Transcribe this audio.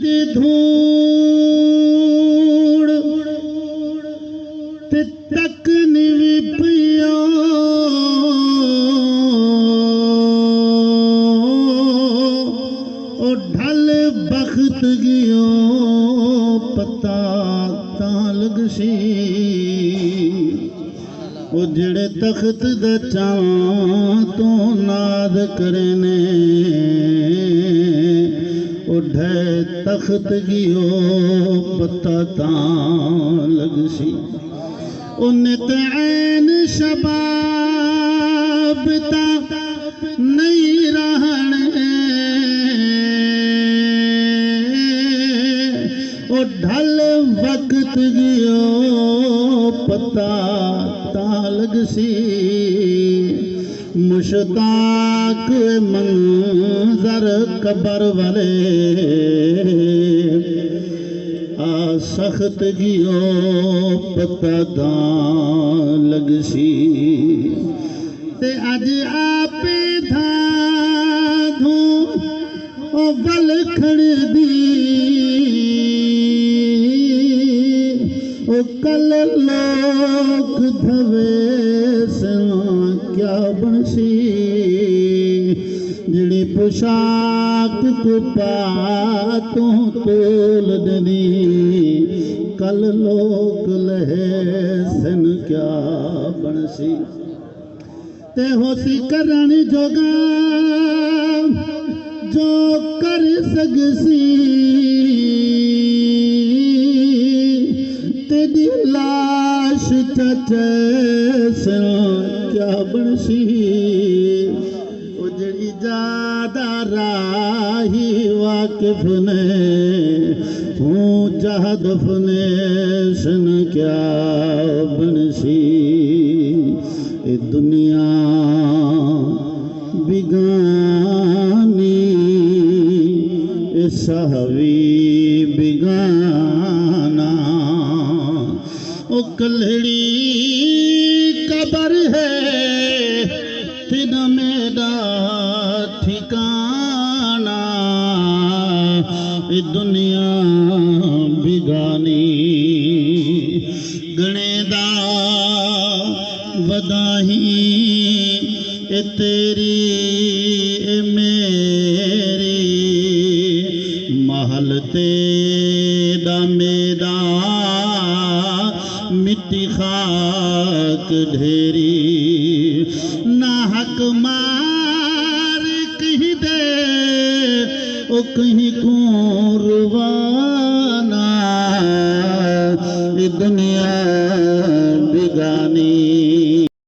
दी धूड़ ते तक निवी पिया ओ ढल बख्त गियो पता तां लगसी ओ जेड़े तख्त दा चां तो नाद करने उठे तख्त गियो पता तां लगसी उन्नत ऐन शबाब ता नहीं रहने ओ ढल वक्त गियो पता तां लगसी मुश्ताक मंजर कबर वाले आ सख्त गियो पता तां लगसी ते अज आपे था धू ओ वल खड़दी ओ कल लोग धवे क्या बनसी जिड़ी पोशाक को पातों तोल दनी कल लोग लहे सन क्या बनसी ते होसी करन जोगा जो कर सकसी तेरी लाश चचे सन क्या बनसी उजड़ी ज्यादा राही वाकिफ ने हूँ जहदफ ने सन क्या बनसी ए दुनिया बिगानी ए सहवी बिगाना ओ कलड़ी कबर है तिन मेरा ठिकाना ए दुनिया बिगानी गणेदा वदाही ए तेरी ए मेरी महल तेरा मेरा मिट्टी खाक ढेरी ना हक मार कहीं दे ओ कहीं को रुवाना ये दुनिया